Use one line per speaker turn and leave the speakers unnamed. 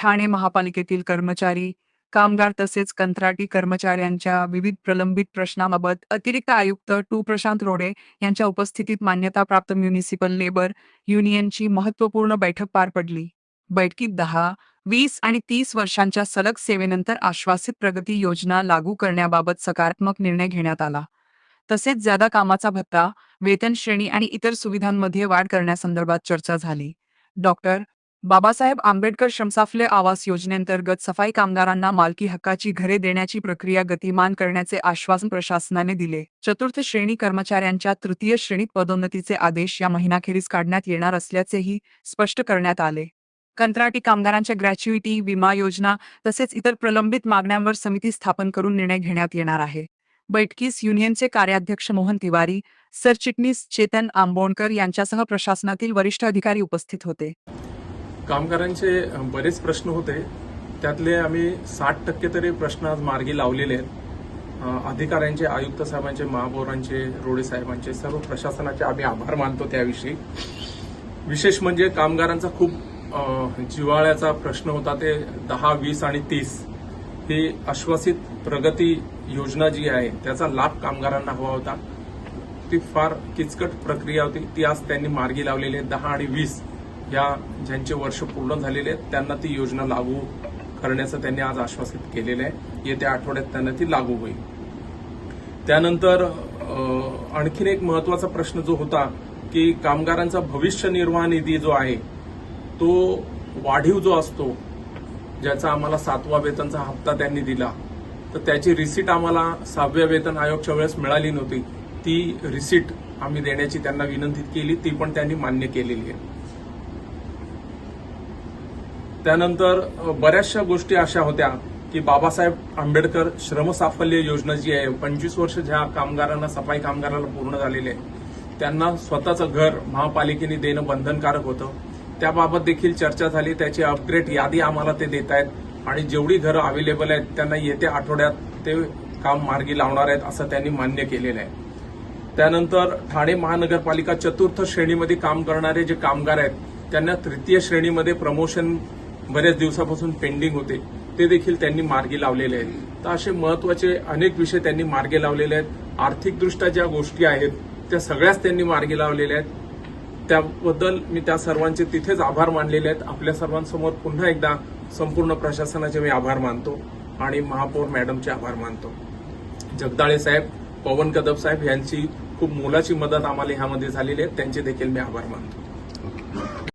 ठाणे महापालिकेतील कर्मचारी, कामगार तसेच कंत्राटी कर्मचाऱ्यांच्या विविध प्रलंबित प्रश्नांबाबत अतिरिक्त आयुक्त प्रशांत रोडे यांच्या उपस्थितीत मान्यताप्राप्त म्युनिसिपल लेबर युनियनची महत्त्वपूर्ण बैठक पार पडली. बैठकीत 10, 20 आणि 30 वर्षांच्या सलग सेवेनंतर आश्वासित प्रगती योजना लागू करण्याबाबत सकारात्मक निर्णय घेण्यात आला. तसेच ज्यादा कामाचा भत्ता, वेतन श्रेणी आणि इतर सुविधांमध्ये वाढ करण्यासंदर्भात चर्चा झाली. डॉक्टर बाबासाहेब आंबेडकर श्रमसाफल्य आवास योजनेअंतर्गत सफाई कामगारांना मालकी हक्काची घरे देण्याची प्रक्रिया गतिमान करण्याचे आश्वासन प्रशासनाने दिले. चतुर्थ श्रेणी कर्मचाऱ्यांच्या तृतीय श्रेणीत पदोन्नतीचे आदेश या महिनाखेरीस काढण्यात येणार असल्याचेही स्पष्ट करण्यात आले. कंत्राटी कामगारांच्या ग्रॅच्युइटी, विमा योजना तसेच इतर प्रलंबित मागण्यांवर समिती स्थापन करून निर्णय घेण्यात येणार आहे. बैठकीस युनियनचे कार्याध्यक्ष मोहन तिवारी, सरचिटणीस चेतन आंबोणकर यांच्यासह प्रशासनातील वरिष्ठ अधिकारी उपस्थित होते.
कामगारांचे बरेच प्रश्न होते, त्यातले आम्ही 60% तरी प्रश्न आज मार्गी लावलेले आहेत. अधिकाऱ्यांचे, आयुक्त साहेबांचे, महापौरांचे, रोडे साहेबांचे, सर्व प्रशासनाचे आम्ही आभार मानतो. त्याविषयी विशेष म्हणजे कामगारांचा खूप जिव्हाळ्याचा प्रश्न होता. ते 10, 20 आणि 30 ही आश्वासित प्रगती योजना जी आहे त्याचा लाभ कामगारांना हवा होता. ती फार किचकट प्रक्रिया होती, ती आज त्यांनी मार्गी लावलेली आहे. 10 आणि 20 या ज्यांचे वर्ष पूर्ण झालेले आहेत त्यांना ती योजना लागू करण्याचं त्यांनी आज आश्वासित केलेलं आहे. येत्या आठवड्यात त्यांना ती लागू होईल. त्यानंतर आणखीन एक महत्वाचा प्रश्न जो होता की कामगारांचा भविष्य निर्वाह निधी जो आहे तो वाढीव जो असतो, ज्याचा आम्हाला 7वा वेतनचा हप्ता त्यांनी दिला, तर त्याची रिसीट आम्हाला 6व्या वेतन आयोगच्या वेळेस मिळाली नव्हती. ती रिसीट आम्ही देण्याची त्यांना विनंती केली, ती पण त्यांनी मान्य केलेली आहे. त्यानंतर बऱ्याचशा गोष्टी अशा होत्या की बाबासाहेब आंबेडकर श्रमसाफल्य योजना जी आहे, 25 वर्ष ज्या कामगारांना, सफाई कामगाराला पूर्ण झालेले आहे, त्यांना स्वतःचं घर महापालिकेने देणं बंधनकारक होतं. त्याबाबत देखील चर्चा झाली. त्याची अपग्रेड यादी आम्हाला ते देत आहेत आणि जेवढी घरं अवेलेबल आहेत त्यांना येत्या आठवड्यात ते काम मार्गी लावणार आहेत असं त्यांनी मान्य केलेलं आहे. त्यानंतर ठाणे महानगरपालिका चतुर्थ श्रेणीमध्ये काम करणारे जे कामगार आहेत त्यांना तृतीय श्रेणीमध्ये प्रमोशन बऱ्याच दिवसापासून पेंडिंग होते, ते देखील त्यांनी मार्गी लावलेले आहेत. तर असे महत्वाचे अनेक विषय त्यांनी मार्गी लावलेले आहेत. आर्थिकदृष्ट्या ज्या गोष्टी आहेत त्या सगळ्याच त्यांनी मार्गी लावलेल्या आहेत. त्याबद्दल मी त्या सर्वांचे तिथेच आभार मानलेले आहेत. आपल्या सर्वांसमोर पुन्हा एकदा संपूर्ण प्रशासनाचे मी आभार मानतो आणि महापौर मॅडमचे आभार मानतो. जगदाळे साहेब, पवन कदम साहेब यांची खूप मोलाची मदत आम्हाला ह्यामध्ये झालेली आहे, त्यांचे देखील मी आभार मानतो.